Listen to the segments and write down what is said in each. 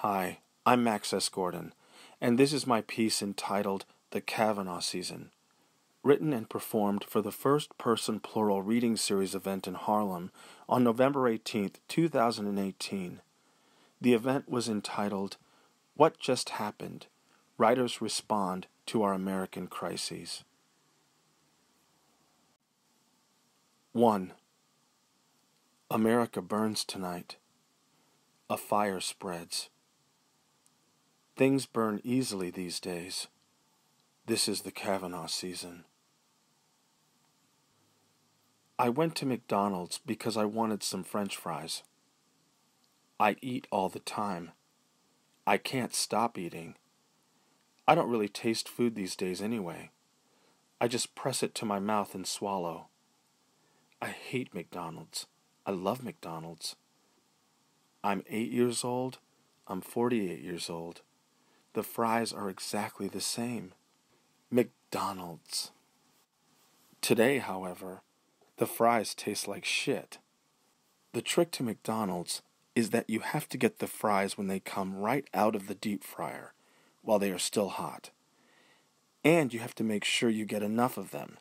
Hi, I'm Max S. Gordon, and this is my piece entitled The Kavanaugh Season, written and performed for the first-person Plural reading series event in Harlem on November 18, 2018. The event was entitled, What Just Happened? Writers Respond to Our American Crises. 1. America burns tonight. A fire spreads. Things burn easily these days. This is the Kavanaugh season. I went to McDonald's because I wanted some French fries. I eat all the time. I can't stop eating. I don't really taste food these days anyway. I just press it to my mouth and swallow. I hate McDonald's. I love McDonald's. I'm 8 years old. I'm 48 years old. The fries are exactly the same. McDonald's. Today, however, the fries taste like shit. The trick to McDonald's is that you have to get the fries when they come right out of the deep fryer, while they are still hot. And you have to make sure you get enough of them.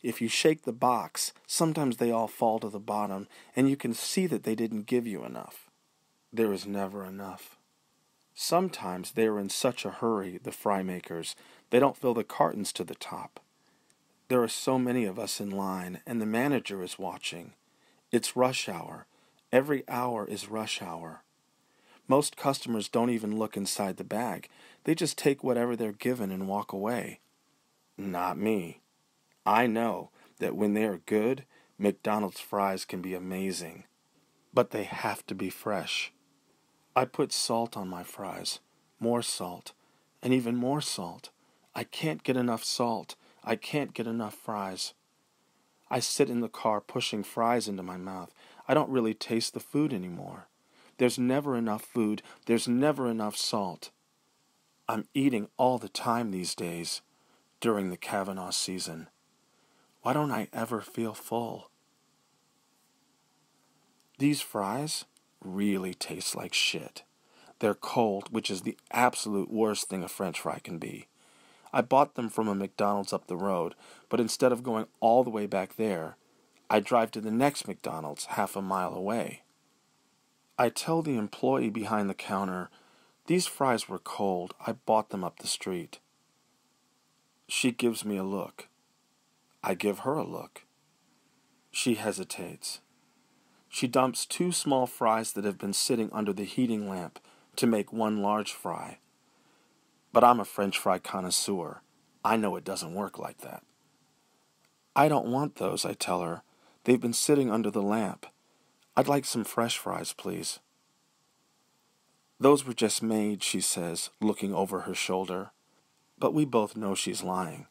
If you shake the box, sometimes they all fall to the bottom, and you can see that they didn't give you enough. There is never enough. Sometimes they are in such a hurry, the fry makers, they don't fill the cartons to the top. There are so many of us in line, and the manager is watching. It's rush hour. Every hour is rush hour. Most customers don't even look inside the bag. They just take whatever they're given and walk away. Not me. I know that when they are good, McDonald's fries can be amazing. But they have to be fresh. I put salt on my fries, more salt, and even more salt. I can't get enough salt. I can't get enough fries. I sit in the car pushing fries into my mouth. I don't really taste the food anymore. There's never enough food. There's never enough salt. I'm eating all the time these days, during the Kavanaugh season. Why don't I ever feel full? These fries really taste like shit. They're cold, which is the absolute worst thing a French fry can be. I bought them from a McDonald's up the road, but instead of going all the way back there, I drive to the next McDonald's half a mile away. I tell the employee behind the counter, these fries were cold. I bought them up the street. She gives me a look. I give her a look. She hesitates. She dumps 2 small fries that have been sitting under the heating lamp to make 1 large fry. But I'm a French fry connoisseur. I know it doesn't work like that. I don't want those, I tell her. They've been sitting under the lamp. I'd like some fresh fries, please. Those were just made, she says, looking over her shoulder. But we both know she's lying.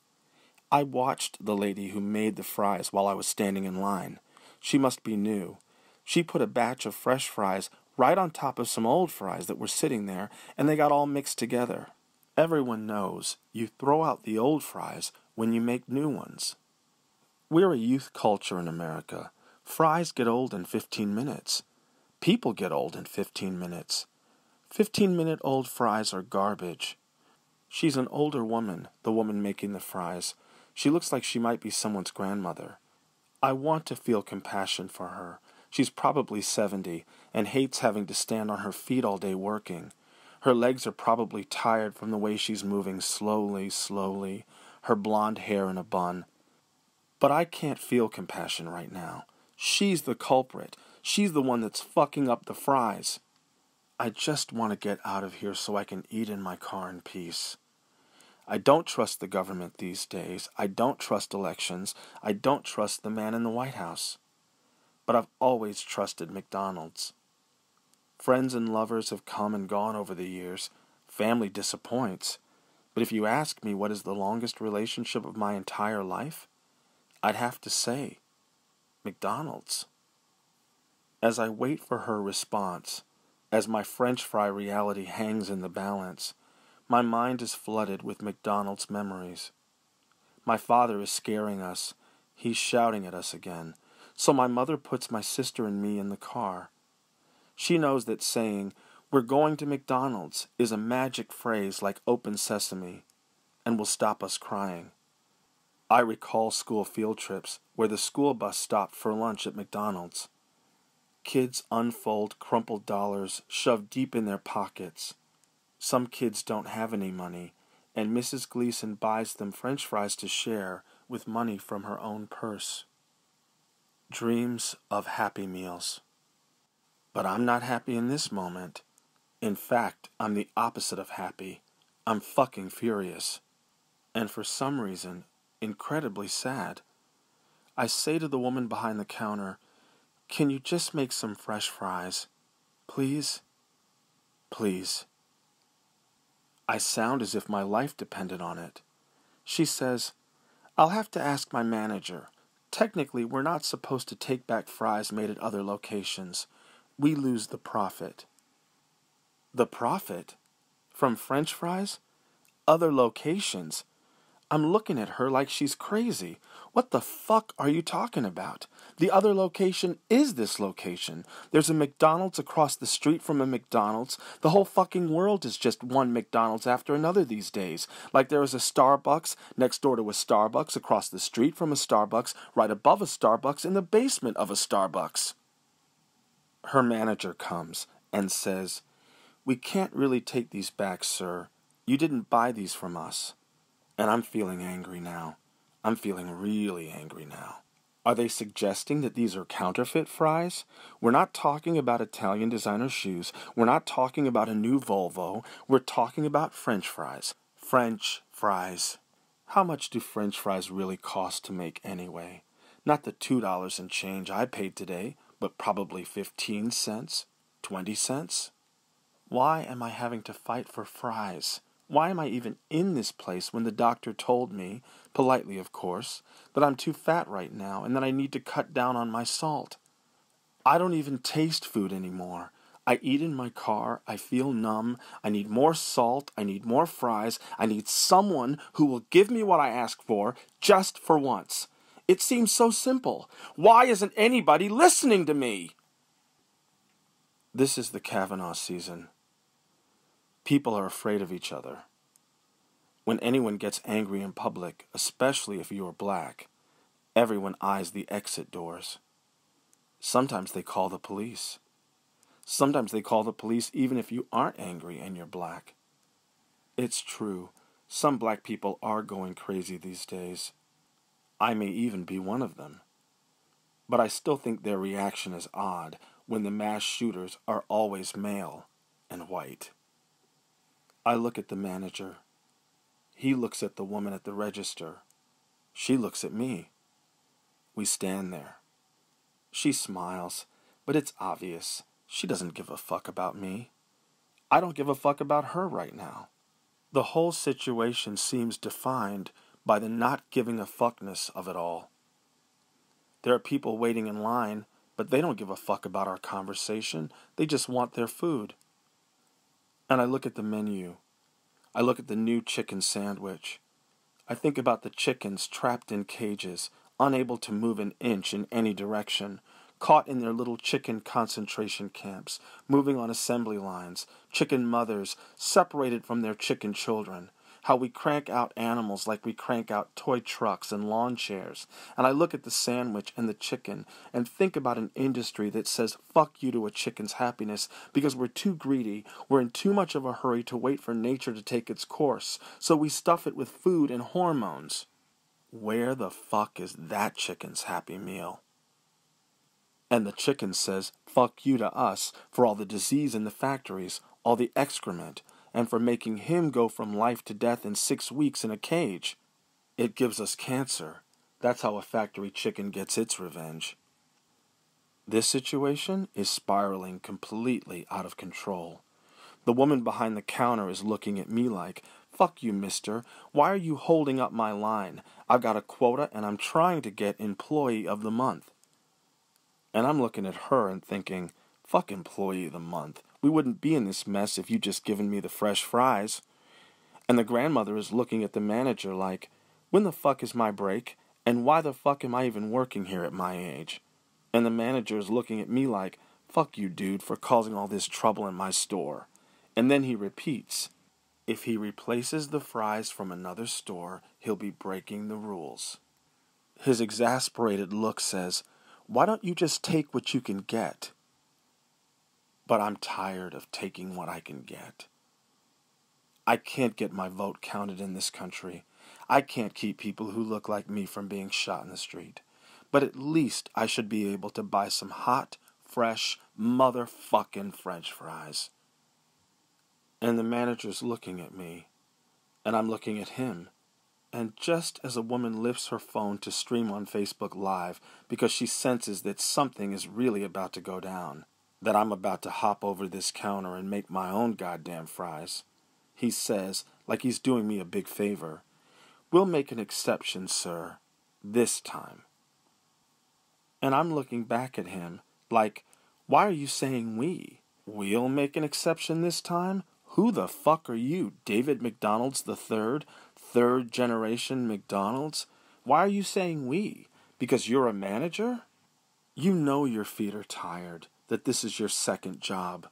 I watched the lady who made the fries while I was standing in line. She must be new. She put a batch of fresh fries right on top of some old fries that were sitting there, and they got all mixed together. Everyone knows you throw out the old fries when you make new ones. We're a youth culture in America. Fries get old in 15 minutes. People get old in 15 minutes. 15-minute-old fries are garbage. She's an older woman, the woman making the fries. She looks like she might be someone's grandmother. I want to feel compassion for her. She's probably 70 and hates having to stand on her feet all day working. Her legs are probably tired from the way she's moving slowly, her blonde hair in a bun. But I can't feel compassion right now. She's the culprit. She's the one that's fucking up the fries. I just want to get out of here so I can eat in my car in peace. I don't trust the government these days. I don't trust elections. I don't trust the man in the White House. But I've always trusted McDonald's. Friends and lovers have come and gone over the years. Family disappoints. But if you ask me what is the longest relationship of my entire life, I'd have to say McDonald's. As I wait for her response, as my French fry reality hangs in the balance, my mind is flooded with McDonald's memories. My father is scaring us. He's shouting at us again. So my mother puts my sister and me in the car. She knows that saying, "We're going to McDonald's" is a magic phrase like open sesame and will stop us crying. I recall school field trips where the school bus stopped for lunch at McDonald's. Kids unfold crumpled dollars shoved deep in their pockets. Some kids don't have any money, and Mrs. Gleason buys them French fries to share with money from her own purse. Dreams of Happy Meals. But I'm not happy in this moment. In fact, I'm the opposite of happy. I'm fucking furious. And for some reason, incredibly sad. I say to the woman behind the counter, "Can you just make some fresh fries? Please? Please." I sound as if my life depended on it. She says, "I'll have to ask my manager. Technically, we're not supposed to take back fries made at other locations. We lose the profit." The profit? From French fries? Other locations? I'm looking at her like she's crazy. What the fuck are you talking about? The other location is this location. There's a McDonald's across the street from a McDonald's. The whole fucking world is just one McDonald's after another these days. Like there is a Starbucks next door to a Starbucks, across the street from a Starbucks, right above a Starbucks, in the basement of a Starbucks. Her manager comes and says, "We can't really take these back, sir. You didn't buy these from us." And I'm feeling angry now. I'm feeling really angry now. Are they suggesting that these are counterfeit fries? We're not talking about Italian designer shoes. We're not talking about a new Volvo. We're talking about French fries. French fries. How much do French fries really cost to make anyway? Not the $2 and change I paid today, but probably 15 cents, 20 cents. Why am I having to fight for fries? Why am I even in this place when the doctor told me, politely of course, that I'm too fat right now and that I need to cut down on my salt? I don't even taste food anymore. I eat in my car, I feel numb, I need more salt, I need more fries, I need someone who will give me what I ask for, just for once. It seems so simple. Why isn't anybody listening to me? This is the Kavanaugh season. People are afraid of each other. When anyone gets angry in public, especially if you are black, everyone eyes the exit doors. Sometimes they call the police. Sometimes they call the police even if you aren't angry and you're black. It's true, some black people are going crazy these days. I may even be one of them. But I still think their reaction is odd when the mass shooters are always male and white. I look at the manager. He looks at the woman at the register. She looks at me. We stand there. She smiles, but it's obvious. She doesn't give a fuck about me. I don't give a fuck about her right now. The whole situation seems defined by the not giving a fuckness of it all. There are people waiting in line, but they don't give a fuck about our conversation. They just want their food. And I look at the menu. I look at the new chicken sandwich. I think about the chickens trapped in cages, unable to move an inch in any direction, caught in their little chicken concentration camps, moving on assembly lines, chicken mothers separated from their chicken children, how we crank out animals like we crank out toy trucks and lawn chairs. And I look at the sandwich and the chicken and think about an industry that says fuck you to a chicken's happiness because we're too greedy, we're in too much of a hurry to wait for nature to take its course, so we stuff it with food and hormones. Where the fuck is that chicken's happy meal? And the chicken says fuck you to us for all the disease in the factories, all the excrement, and for making him go from life to death in 6 weeks in a cage. It gives us cancer. That's how a factory chicken gets its revenge. This situation is spiraling completely out of control. The woman behind the counter is looking at me like, "Fuck you, mister. Why are you holding up my line? I've got a quota and I'm trying to get Employee of the Month." And I'm looking at her and thinking, fuck Employee of the Month. We wouldn't be in this mess if you'd just given me the fresh fries. And the grandmother is looking at the manager like, when the fuck is my break? And why the fuck am I even working here at my age? And the manager is looking at me like, Fuck you, dude, for causing all this trouble in my store. And then he repeats, if he replaces the fries from another store, he'll be breaking the rules. His exasperated look says, why don't you just take what you can get? But I'm tired of taking what I can get. I can't get my vote counted in this country. I can't keep people who look like me from being shot in the street. But at least I should be able to buy some hot, fresh, motherfucking French fries. And the manager's looking at me, and I'm looking at him. And just as a woman lifts her phone to stream on Facebook Live because she senses that something is really about to go down, that I'm about to hop over this counter and make my own goddamn fries, he says, like he's doing me a big favor, we'll make an exception, sir, this time. And I'm looking back at him like, why are you saying we? We'll make an exception this time? Who the fuck are you, David McDonald's the third generation McDonald's? Why are you saying we? Because you're a manager? You know your feet are tired, that this is your second job.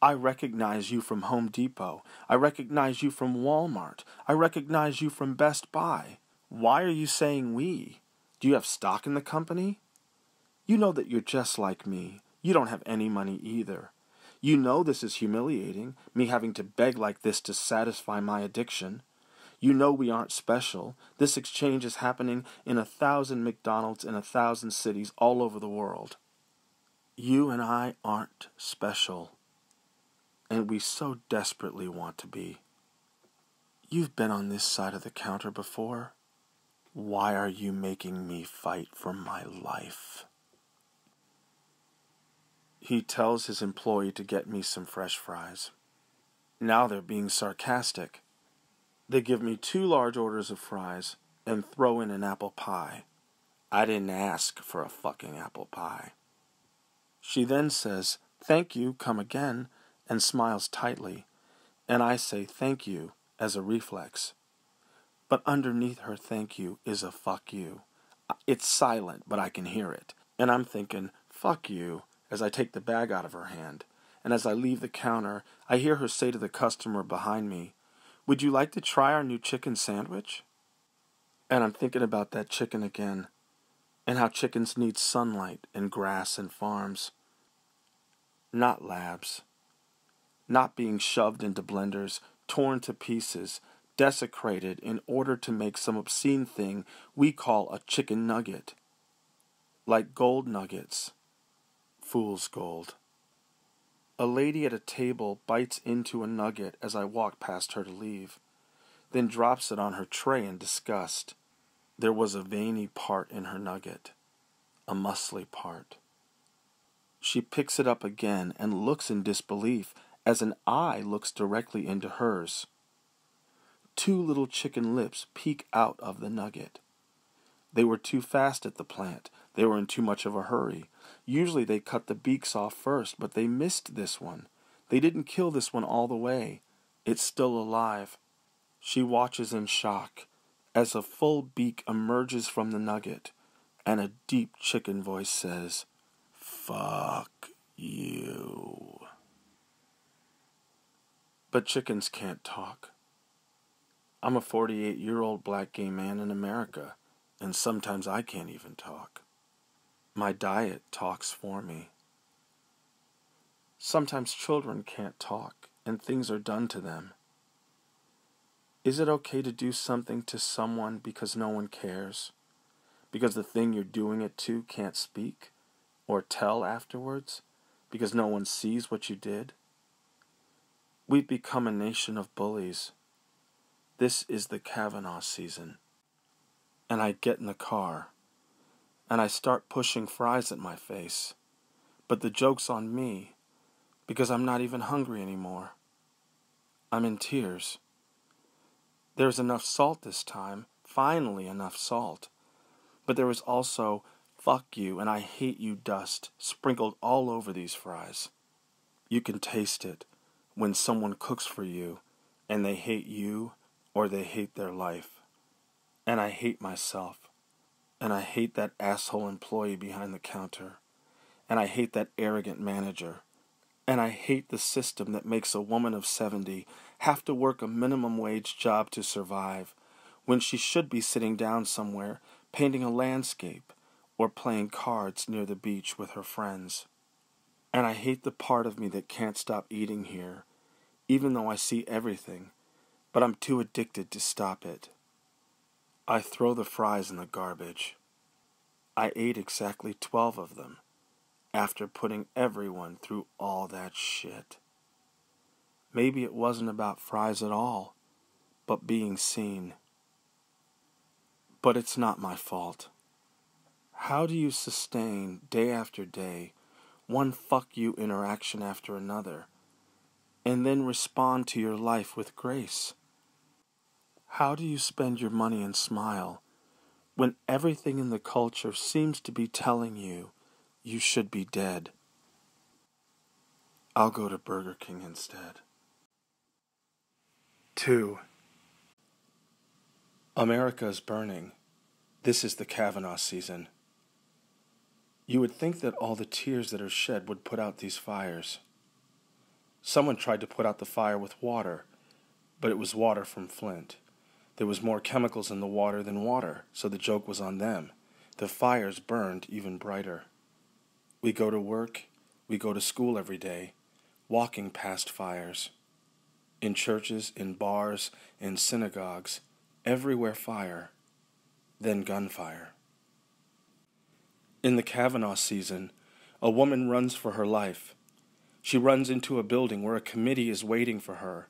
I recognize you from Home Depot. I recognize you from Walmart. I recognize you from Best Buy. Why are you saying we? Do you have stock in the company? You know that you're just like me. You don't have any money either. You know this is humiliating, me having to beg like this to satisfy my addiction. You know we aren't special. This exchange is happening in 1,000 McDonald's in 1,000 cities all over the world. You and I aren't special. And we so desperately want to be. You've been on this side of the counter before. Why are you making me fight for my life? He tells his employee to get me some fresh fries. Now they're being sarcastic. They give me 2 large orders of fries and throw in an apple pie. I didn't ask for a fucking apple pie. She then says, thank you, come again, and smiles tightly, and I say thank you as a reflex. But underneath her thank you is a fuck you. It's silent, but I can hear it. And I'm thinking, fuck you, as I take the bag out of her hand. And as I leave the counter, I hear her say to the customer behind me, would you like to try our new chicken sandwich? And I'm thinking about that chicken again, and how chickens need sunlight and grass and farms. Not labs. Not being shoved into blenders, torn to pieces, desecrated in order to make some obscene thing we call a chicken nugget. Like gold nuggets. Fool's gold. A lady at a table bites into a nugget as I walk past her to leave, then drops it on her tray in disgust. There was a veiny part in her nugget, a muscly part. She picks it up again and looks in disbelief as an eye looks directly into hers. 2 little chicken lips peek out of the nugget. They were too fast at the plant. They were in too much of a hurry. Usually they cut the beaks off first, but they missed this one. They didn't kill this one all the way. It's still alive. She watches in shock as a full beak emerges from the nugget, and a deep chicken voice says, fuck you. But chickens can't talk. I'm a 48-year-old black gay man in America, and sometimes I can't even talk. My diet talks for me. Sometimes children can't talk, and things are done to them. Is it okay to do something to someone because no one cares? Because the thing you're doing it to can't speak or tell afterwards? Because no one sees what you did? We've become a nation of bullies. This is the Kavanaugh season. And I get in the car, and I start pushing fries at my face. But the joke's on me, because I'm not even hungry anymore. I'm in tears. There's enough salt this time, finally enough salt. But there was also, fuck you and I hate you dust sprinkled all over these fries. You can taste it when someone cooks for you and they hate you or they hate their life. And I hate myself. And I hate that asshole employee behind the counter. And I hate that arrogant manager. And I hate the system that makes a woman of 70 have to work a minimum wage job to survive, when she should be sitting down somewhere, painting a landscape, or playing cards near the beach with her friends. And I hate the part of me that can't stop eating here, even though I see everything, but I'm too addicted to stop it. I throw the fries in the garbage. I ate exactly 12 of them, after putting everyone through all that shit. Maybe it wasn't about fries at all, but being seen. But it's not my fault. How do you sustain, day after day, one fuck you interaction after another, and then respond to your life with grace? How do you spend your money and smile when everything in the culture seems to be telling you you should be dead? I'll go to Burger King instead. 2. America is burning. This is the Kavanaugh season. You would think that all the tears that are shed would put out these fires. Someone tried to put out the fire with water, but it was water from Flint. There was more chemicals in the water than water, so the joke was on them. The fires burned even brighter. We go to work, we go to school every day, walking past fires. In churches, in bars, in synagogues, everywhere fire, then gunfire. In the Kavanaugh season, a woman runs for her life. She runs into a building where a committee is waiting for her.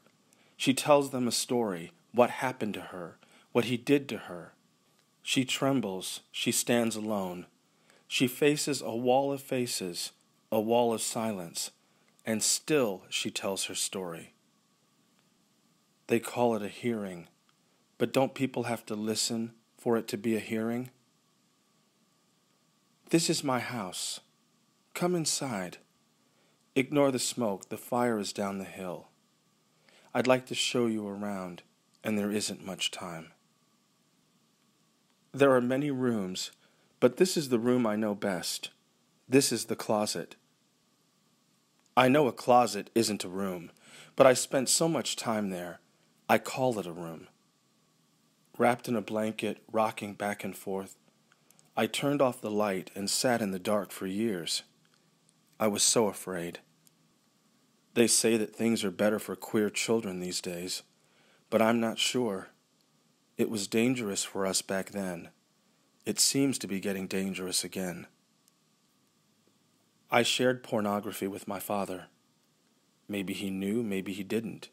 She tells them a story, what happened to her, what he did to her. She trembles, she stands alone. She faces a wall of faces, a wall of silence, and still she tells her story. They call it a hearing, but don't people have to listen for it to be a hearing? This is my house. Come inside. Ignore the smoke, the fire is down the hill. I'd like to show you around, and there isn't much time. There are many rooms, but this is the room I know best. This is the closet. I know a closet isn't a room, but I spent so much time there, I call it a room. Wrapped in a blanket, rocking back and forth, I turned off the light and sat in the dark for years. I was so afraid. They say that things are better for queer children these days, but I'm not sure. It was dangerous for us back then. It seems to be getting dangerous again. I shared pornography with my father. Maybe he knew, maybe he didn't.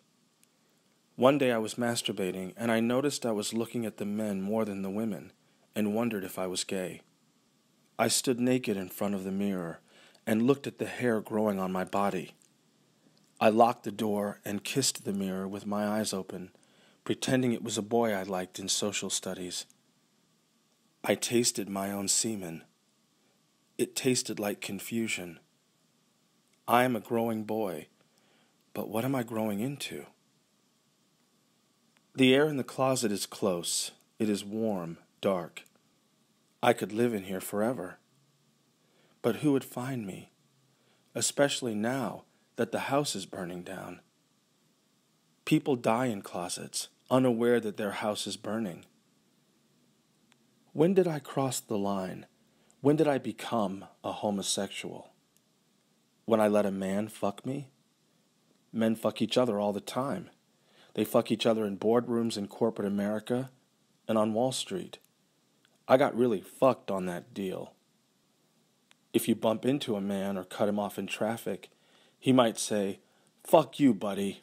One day I was masturbating, and I noticed I was looking at the men more than the women, and wondered if I was gay. I stood naked in front of the mirror, and looked at the hair growing on my body. I locked the door and kissed the mirror with my eyes open, pretending it was a boy I liked in social studies. I tasted my own semen. It tasted like confusion. I am a growing boy, but what am I growing into? The air in the closet is close. It is warm, dark. I could live in here forever. But who would find me, especially now that the house is burning down? People die in closets, unaware that their house is burning. When did I cross the line? When did I become a homosexual? When I let a man fuck me? Men fuck each other all the time. They fuck each other in boardrooms in corporate America and on Wall Street. I got really fucked on that deal. If you bump into a man or cut him off in traffic, he might say, "Fuck you, buddy."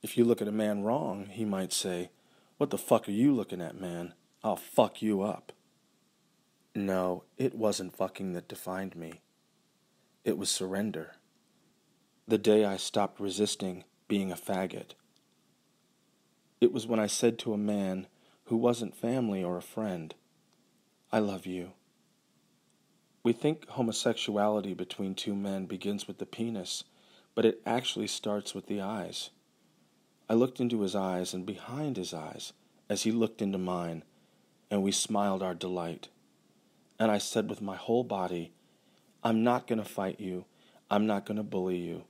If you look at a man wrong, he might say, "What the fuck are you looking at, man? I'll fuck you up." No, it wasn't fucking that defined me. It was surrender. The day I stopped resisting being a faggot. It was when I said to a man who wasn't family or a friend, "I love you." We think homosexuality between two men begins with the penis, but it actually starts with the eyes. I looked into his eyes and behind his eyes as he looked into mine, and we smiled our delight. And I said with my whole body, I'm not going to fight you. I'm not going to bully you.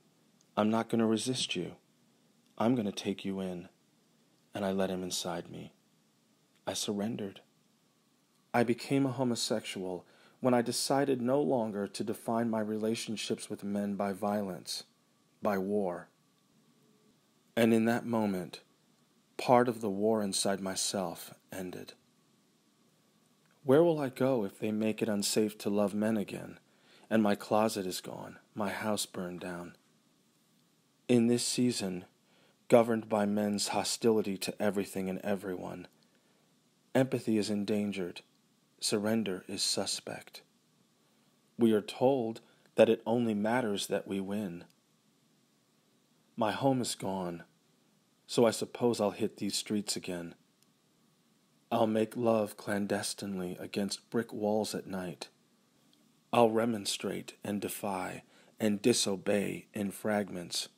I'm not going to resist you. I'm going to take you in. And I let him inside me. I surrendered. I became a homosexual when I decided no longer to define my relationships with men by violence, by war. And in that moment, part of the war inside myself ended. Where will I go if they make it unsafe to love men again, and my closet is gone, my house burned down? In this season, governed by men's hostility to everything and everyone, empathy is endangered, surrender is suspect. We are told that it only matters that we win. My home is gone, so I suppose I'll hit these streets again. I'll make love clandestinely against brick walls at night. I'll remonstrate and defy and disobey in fragments.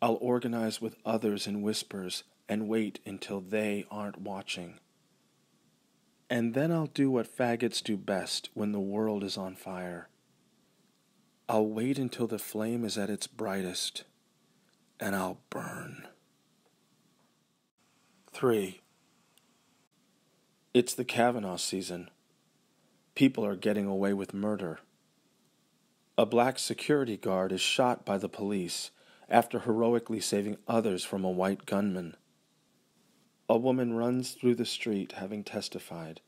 I'll organize with others in whispers and wait until they aren't watching. And then I'll do what faggots do best when the world is on fire. I'll wait until the flame is at its brightest, and I'll burn. 3. It's the Kavanaugh season. People are getting away with murder. A black security guard is shot by the police after heroically saving others from a white gunman. A woman runs through the street having testified.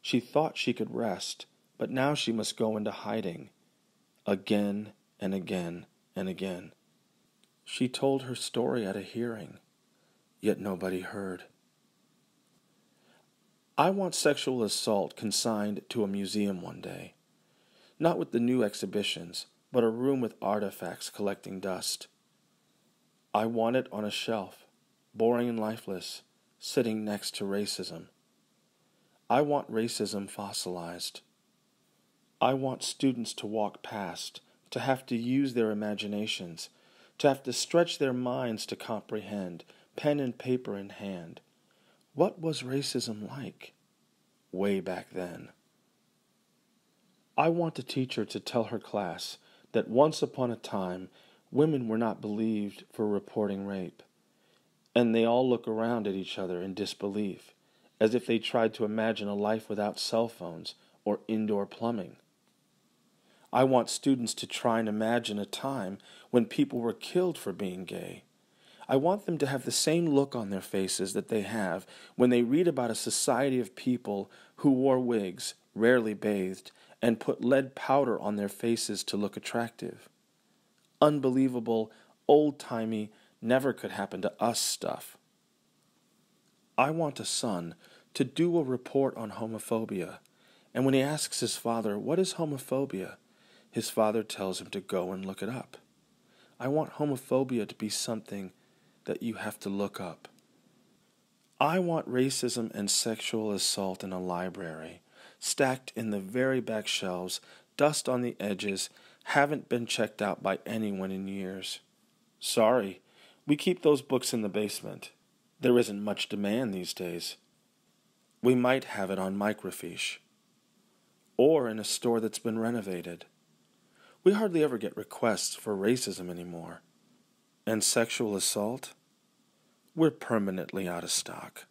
She thought she could rest, but now she must go into hiding. Again and again and again. She told her story at a hearing, yet nobody heard. I want sexual assault consigned to a museum one day. Not with the new exhibitions, but a room with artifacts collecting dust. I want it on a shelf, boring and lifeless, sitting next to racism. I want racism fossilized. I want students to walk past, to have to use their imaginations, to have to stretch their minds to comprehend, pen and paper in hand. What was racism like way back then? I want a teacher to tell her class that once upon a time, women were not believed for reporting rape, and they all look around at each other in disbelief, as if they tried to imagine a life without cell phones or indoor plumbing. I want students to try and imagine a time when people were killed for being gay. I want them to have the same look on their faces that they have when they read about a society of people who wore wigs, rarely bathed, and put lead powder on their faces to look attractive. Unbelievable, old-timey, never could happen to us stuff. I want a son to do a report on homophobia, and when he asks his father, "What is homophobia?" his father tells him to go and look it up. I want homophobia to be something that you have to look up. I want racism and sexual assault in a library, stacked in the very back shelves, dust on the edges, haven't been checked out by anyone in years. Sorry, we keep those books in the basement. There isn't much demand these days. We might have it on microfiche, or in a store that's been renovated. We hardly ever get requests for racism anymore. And sexual assault? We're permanently out of stock.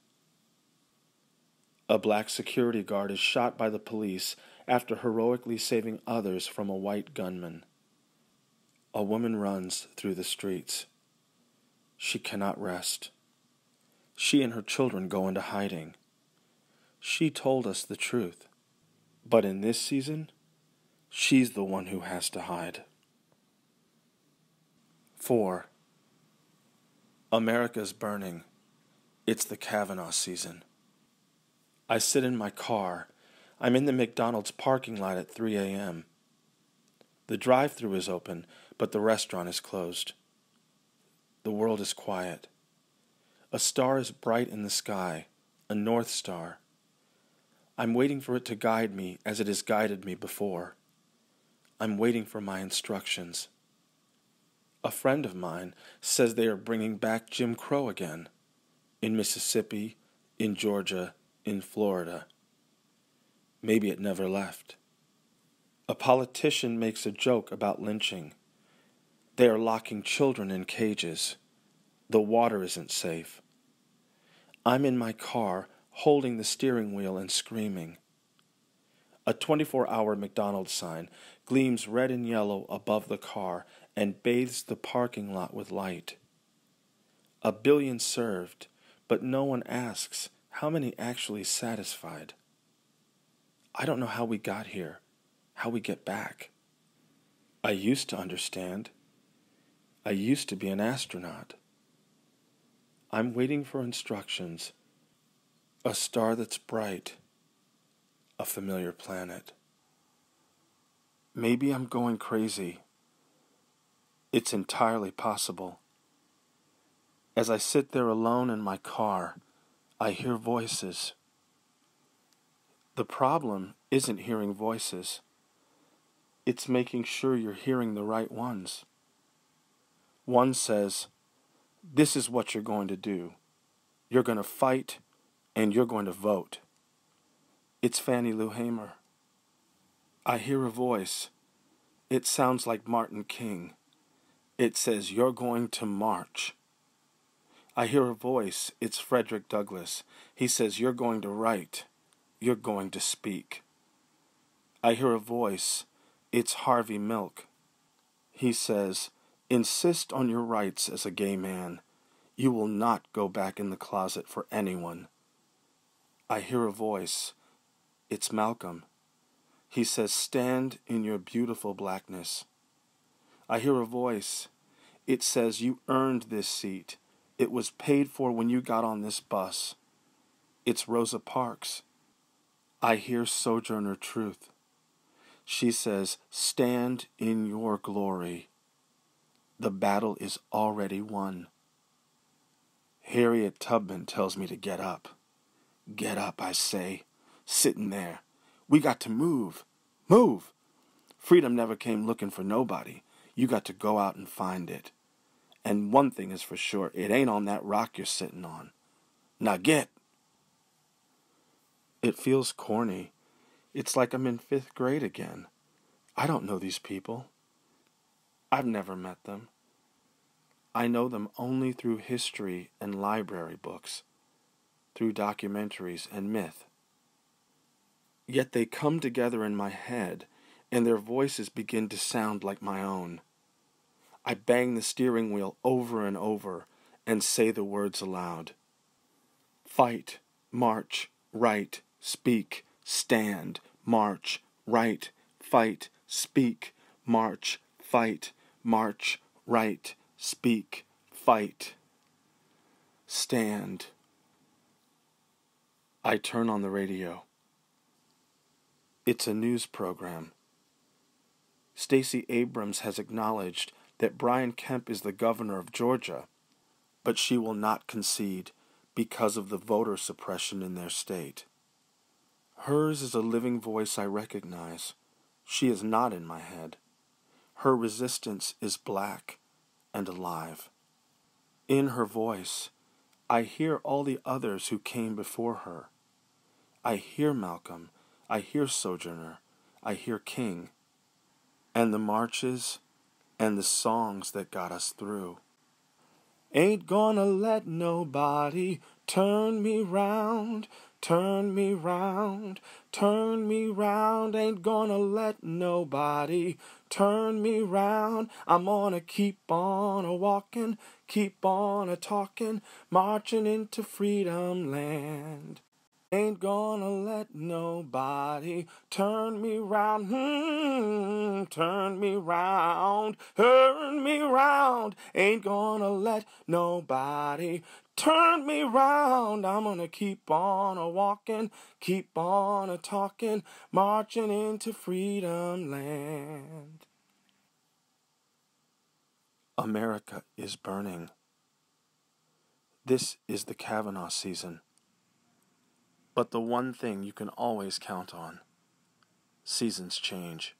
A black security guard is shot by the police after heroically saving others from a white gunman. A woman runs through the streets. She cannot rest. She and her children go into hiding. She told us the truth. But in this season, she's the one who has to hide. 4. America's burning. It's the Kavanaugh season. I sit in my car. I'm in the McDonald's parking lot at 3 a.m. The drive-thru is open, but the restaurant is closed. The world is quiet. A star is bright in the sky, a North Star. I'm waiting for it to guide me as it has guided me before. I'm waiting for my instructions. A friend of mine says they are bringing back Jim Crow again, in Mississippi, in Georgia, in Florida. Maybe it never left. A politician makes a joke about lynching. They are locking children in cages. The water isn't safe. I'm in my car, holding the steering wheel and screaming. A 24-hour McDonald's sign gleams red and yellow above the car and bathes the parking lot with light. 1 billion served, but no one asks how many actually satisfied. I don't know how we got here, how we get back. I used to understand. I used to be an astronaut. I'm waiting for instructions. A star that's bright. A familiar planet. Maybe I'm going crazy. It's entirely possible. As I sit there alone in my car, I hear voices. The problem isn't hearing voices. It's making sure you're hearing the right ones. One says, "This is what you're going to do. You're going to fight, and you're going to vote." It's Fannie Lou Hamer. I hear a voice. It sounds like Martin King. It says, "You're going to march." I hear a voice. It's Frederick Douglass. He says, "You're going to write. You're going to speak." I hear a voice. It's Harvey Milk. He says, "Insist on your rights as a gay man. You will not go back in the closet for anyone." I hear a voice. It's Malcolm. He says, "Stand in your beautiful blackness." I hear a voice. It says, "You earned this seat. It was paid for when you got on this bus." It's Rosa Parks. I hear Sojourner Truth. She says, "Stand in your glory. The battle is already won." Harriet Tubman tells me to get up. Get up, I say, sitting there. We got to move. Move! Freedom never came looking for nobody. You got to go out and find it. And one thing is for sure, it ain't on that rock you're sitting on. Now get! It feels corny. It's like I'm in 5th grade again. I don't know these people. I've never met them. I know them only through history and library books, through documentaries and myth. Yet they come together in my head, and their voices begin to sound like my own. I bang the steering wheel over and over and say the words aloud. Fight, march, write, speak, stand, march, write, fight, speak, march, fight, march, write, speak, fight, stand. I turn on the radio. It's a news program. Stacey Abrams has acknowledged that Brian Kemp is the governor of Georgia, but she will not concede because of the voter suppression in their state. Hers is a living voice I recognize. She is not in my head. Her resistance is black and alive. In her voice, I hear all the others who came before her. I hear Malcolm, I hear Sojourner, I hear King, and the marches and the songs that got us through. Ain't gonna let nobody turn me round, turn me round, turn me round. Ain't gonna let nobody turn me round. I'm gonna keep on a-walking, keep on a-talking, marching into freedom land. Ain't gonna let nobody turn me round, turn me round, turn me round. Ain't gonna let nobody turn me round. I'm gonna keep on a-walking, keep on a-talking, marching into freedom land. America is burning. This is the Kavanaugh season. But the one thing you can always count on: seasons change.